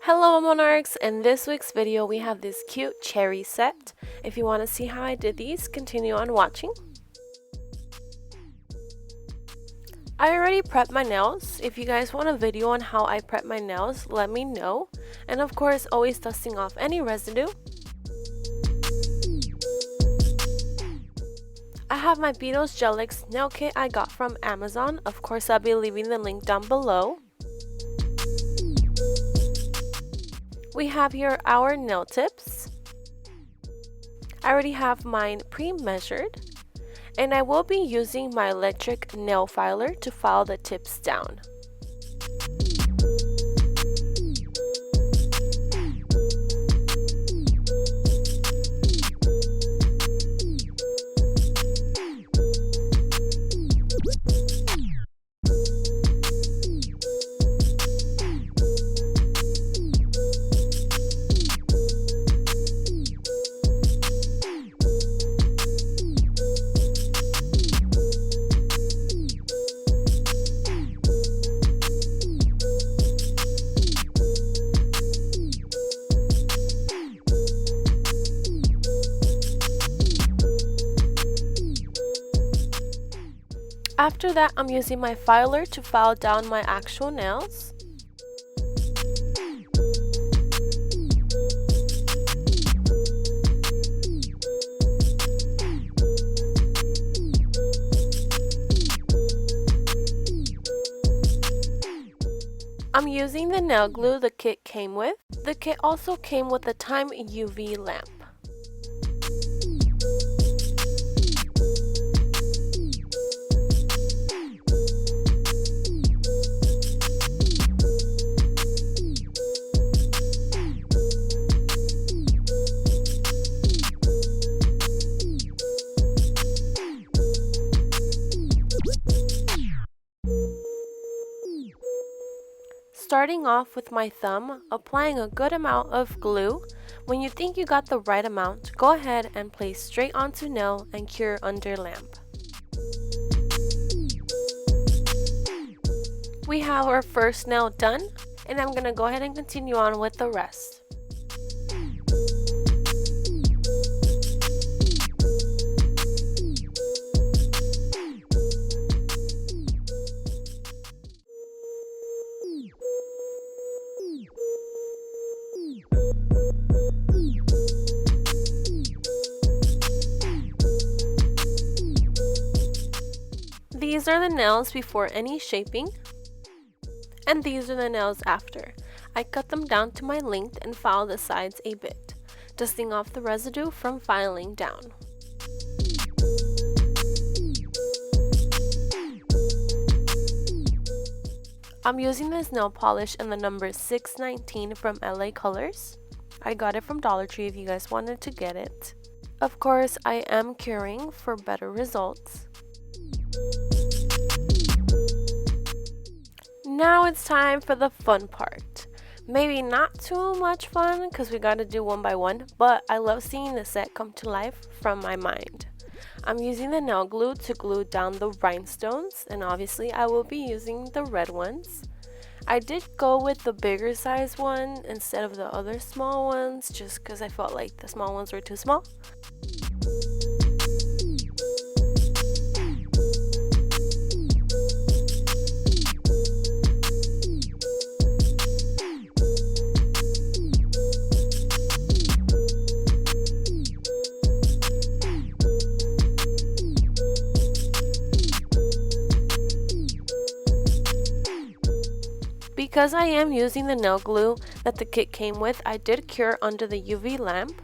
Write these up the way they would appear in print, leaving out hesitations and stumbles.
Hello Monarchs! In this week's video we have this cute cherry set. If you want to see how I did these, continue on watching. I already prepped my nails. If you guys want a video on how I prep my nails, let me know. And of course, always dusting off any residue. I have my Beatles Gelix nail kit I got from Amazon. Of course, I'll be leaving the link down below. We have here our nail tips. I already have mine pre-measured, and I will be using my electric nail filer to file the tips down. After that, I'm using my filer to file down my actual nails. I'm using the nail glue the kit came with. The kit also came with a time UV lamp. Starting off with my thumb, applying a good amount of glue. When you think you got the right amount, go ahead and place straight onto nail and cure under lamp. We have our first nail done, and I'm gonna go ahead and continue on with the rest. These are the nails before any shaping, and these are the nails after. I cut them down to my length and filed the sides a bit, dusting off the residue from filing down. I'm using this nail polish in the number 619 from LA Colors. I got it from Dollar Tree if you guys wanted to get it. Of course, I am curing for better results. Now it's time for the fun part. Maybe not too much fun because we gotta do one by one, but I love seeing the set come to life from my mind. I'm using the nail glue to glue down the rhinestones, and obviously I will be using the red ones. I did go with the bigger size one instead of the other small ones just because I felt like the small ones were too small. Because I am using the nail glue that the kit came with, I did cure under the UV lamp.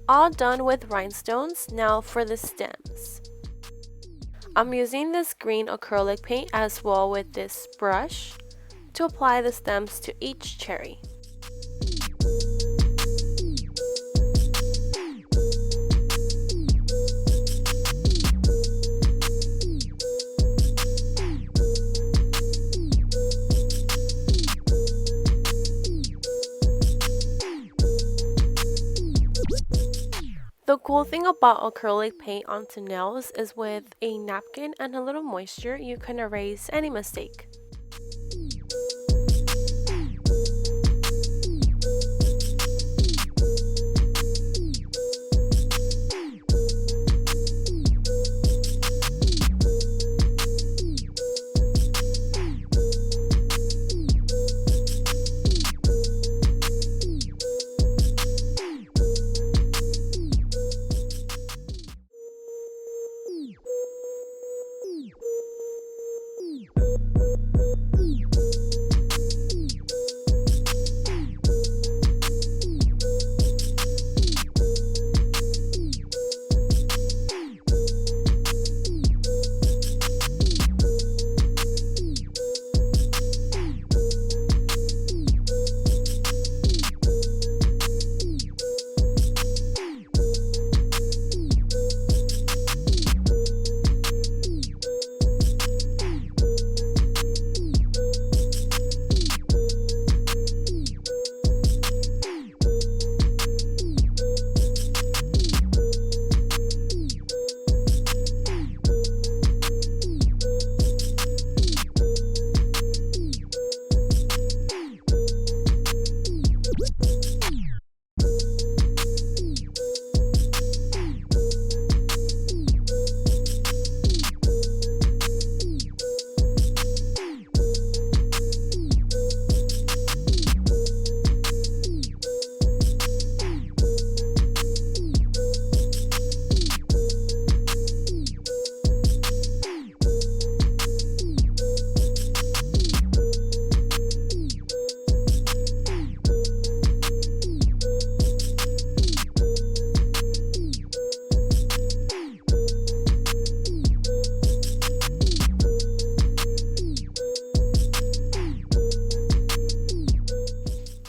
All done with rhinestones. Now for the stems. I'm using this green acrylic paint as well with this brush to apply the stems to each cherry. The cool thing about acrylic paint onto nails is with a napkin and a little moisture, you can erase any mistake.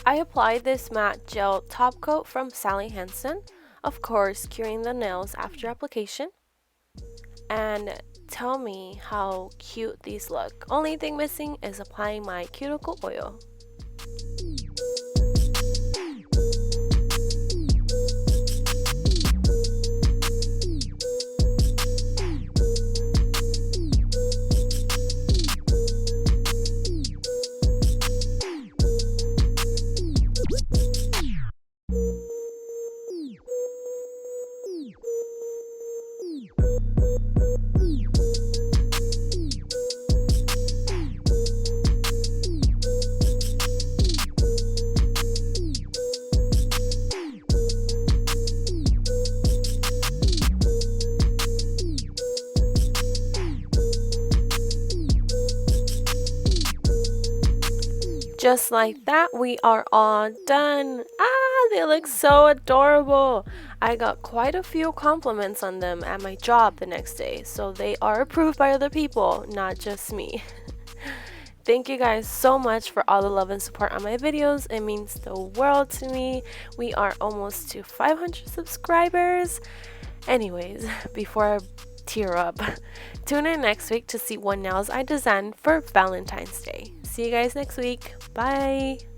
I applied this matte gel top coat from Sally Hansen, of course curing the nails after application. And tell me how cute these look. Only thing missing is applying my cuticle oil. Just like that, we are all done. Ah, they look so adorable. I got quite a few compliments on them at my job the next day, so they are approved by other people, not just me. Thank you guys so much for all the love and support on my videos. It means the world to me. We are almost to 500 subscribers. Anyways, before I tear up, tune in next week to see what nails I designed for Valentine's Day. See you guys next week. Bye.